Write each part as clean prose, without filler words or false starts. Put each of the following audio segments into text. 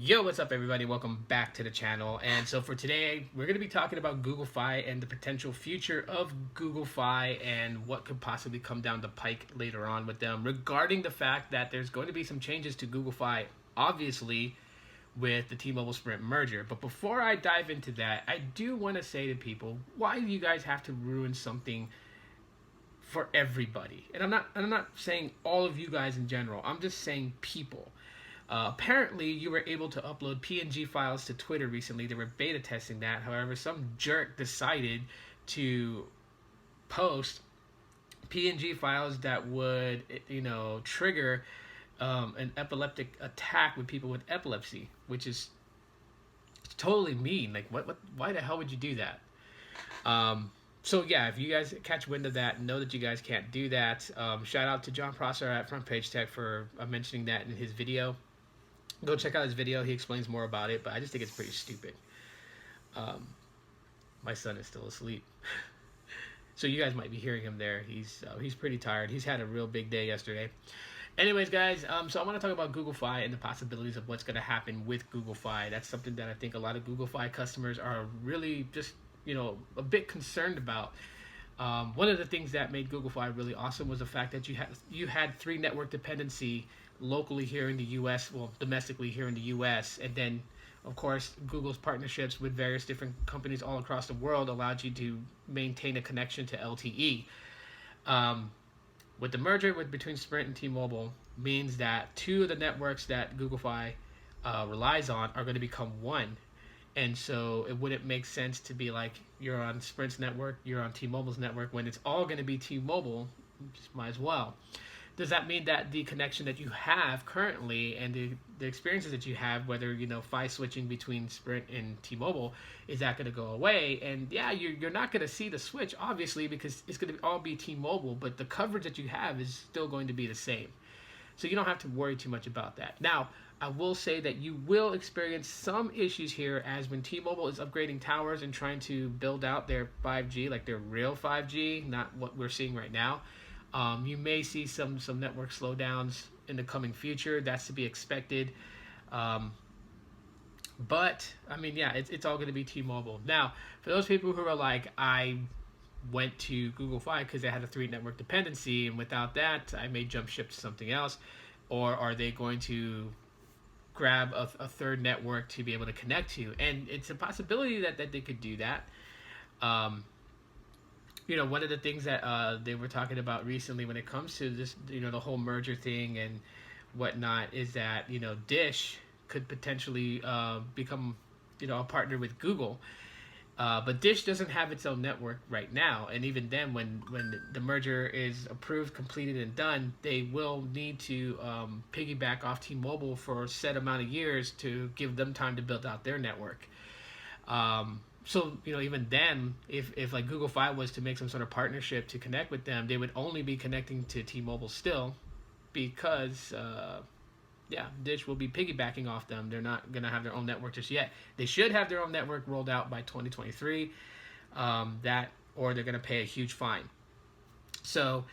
Yo, what's up, everybody? Welcome back to the channel. And so for today, we're going to be talking about Google Fi and the potential future of Google Fi and what could possibly come down the pike later on with them regarding the fact that there's going to be some changes to Google Fi, obviously, with the T-Mobile Sprint merger. But before I dive into that, I do want to say to people, why do you guys have to ruin something for everybody? And I'm not saying all of you guys in general. I'm just saying people. Apparently, you were able to upload PNG files to Twitter recently. They were beta testing that. However, some jerk decided to post PNG files that would, trigger an epileptic attack with people with epilepsy, which is totally mean. Like, what? Why the hell would you do that? So yeah, if you guys catch wind of that, know that you guys can't do that. Shout out to John Prosser at Front Page Tech for mentioning that in his video. Go check out his video. He explains more about it, but I just think it's pretty stupid. My son is still asleep, so you guys might be hearing him there. He's pretty tired. He's had a real big day yesterday. Anyways, guys, so I want to talk about Google Fi and the possibilities of what's going to happen with Google Fi. That's something that I think a lot of Google Fi customers are really just a bit concerned about. One of the things that made Google Fi really awesome was the fact that you had 3 network dependency locally here in the U.S., well, domestically here in the U.S., and then, of course, Google's partnerships with various different companies all across the world allowed you to maintain a connection to LTE. With the merger between Sprint and T-Mobile means that 2 of the networks that Google Fi relies on are going to become one. And so it wouldn't make sense to be like, you're on Sprint's network, you're on T-Mobile's network, when it's all going to be T-Mobile. Just might as well. Does that mean that the connection that you have currently and the experiences that you have, whether Fi switching between Sprint and T-Mobile, is that going to go away? And yeah, you're not going to see the switch, obviously, because it's going to all be T-Mobile, but the coverage that you have is still going to be the same. So you don't have to worry too much about that. Now, I will say that you will experience some issues here as when T-Mobile is upgrading towers and trying to build out their 5G, like their real 5G, not what we're seeing right now. You may see some network slowdowns in the coming future. That's to be expected. But I mean, yeah, it's all going to be T-Mobile. Now, for those people who are like, I went to Google Fi because they had a 3 network dependency, and without that, I may jump ship to something else, or are they going to grab a 3rd network to be able to connect to? And it's a possibility that they could do that. One of the things that they were talking about recently when it comes to this, the whole merger thing and whatnot, is that, Dish could potentially become, a partner with Google. But Dish doesn't have its own network right now. And even then, when the merger is approved, completed, and done, they will need to piggyback off T-Mobile for a set amount of years to give them time to build out their network. So, even then, if like Google Fi was to make some sort of partnership to connect with them, they would only be connecting to T-Mobile still, because, Dish will be piggybacking off them. They're not going to have their own network just yet. They should have their own network rolled out by 2023, or they're going to pay a huge fine. So,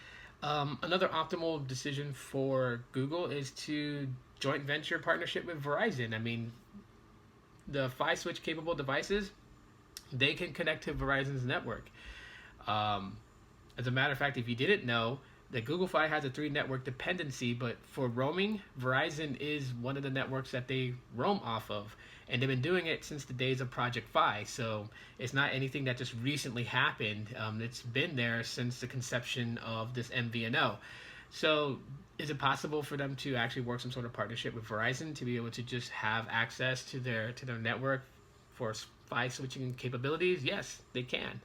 another optimal decision for Google is to joint venture partnership with Verizon. I mean, the Fi switch capable devices, they can connect to Verizon's network. As a matter of fact, if you didn't know, that Google Fi has a 3 network dependency, but for roaming, Verizon is one of the networks that they roam off of. And they've been doing it since the days of Project Fi. So it's not anything that just recently happened. It's been there since the conception of this MVNO. So is it possible for them to actually work some sort of partnership with Verizon to be able to just have access to their network for Fi switching capabilities? Yes, they can.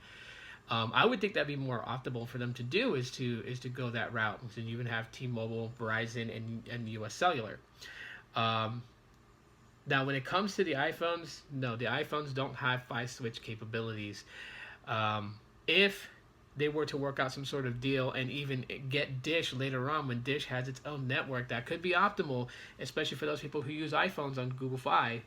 I would think that'd be more optimal for them to do is to go that route. So you would have T-Mobile, Verizon, and U.S. Cellular. Now, when it comes to the iPhones, no, the iPhones don't have Fi switch capabilities. If they were to work out some sort of deal and even get Dish later on, when Dish has its own network, that could be optimal, especially for those people who use iPhones on Google Fi,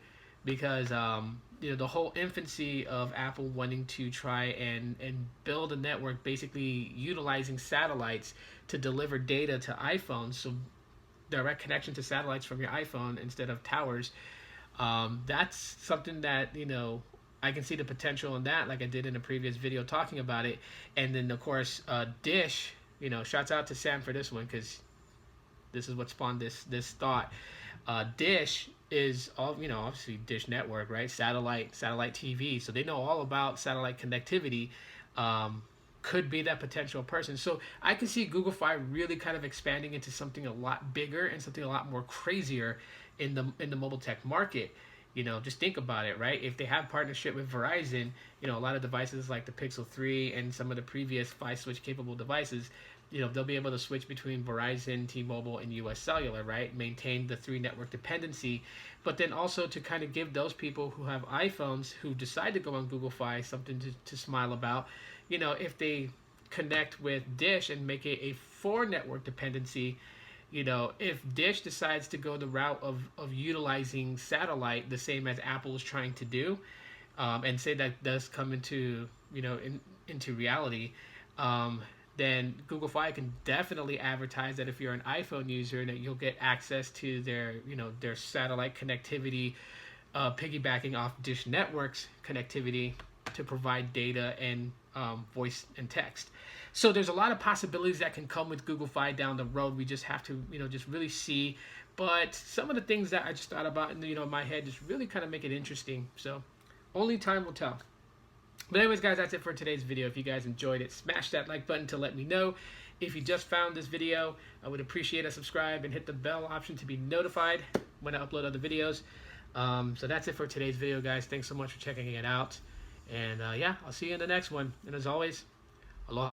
because the whole infancy of Apple wanting to try and build a network basically utilizing satellites to deliver data to iPhones, so direct connection to satellites from your iPhone instead of towers, That's something that, I can see the potential in that, like I did in a previous video talking about it. And then of course, Dish, shouts out to Sam for this one, because this is what spawned this thought. Dish is all, obviously Dish Network, right? Satellite TV. So they know all about satellite connectivity. Could be that potential person. So I can see Google Fi really kind of expanding into something a lot bigger and something a lot more crazier in the mobile tech market. Just think about it, right? If they have partnership with Verizon, a lot of devices like the Pixel 3 and some of the previous 5 switch capable devices, they'll be able to switch between Verizon, T-Mobile, and US Cellular, right? Maintain the 3 network dependency, but then also to kind of give those people who have iPhones who decide to go on Google Fi something to smile about. If they connect with Dish and make it a 4 network dependency, if Dish decides to go the route of utilizing satellite, the same as Apple is trying to do, and say that does come into reality, then Google Fi can definitely advertise that if you're an iPhone user, that you'll get access to their satellite connectivity, piggybacking off Dish Network's connectivity to provide data and voice and text. So there's a lot of possibilities that can come with Google Fi down the road. We just have to, just really see. But some of the things that I just thought about in my head just really kind of make it interesting. So only time will tell. But anyways, guys, that's it for today's video. If you guys enjoyed it, smash that like button to let me know. If you just found this video, I would appreciate a subscribe and hit the bell option to be notified when I upload other videos. So that's it for today's video, guys. Thanks so much for checking it out. And yeah, I'll see you in the next one. And as always, aloha.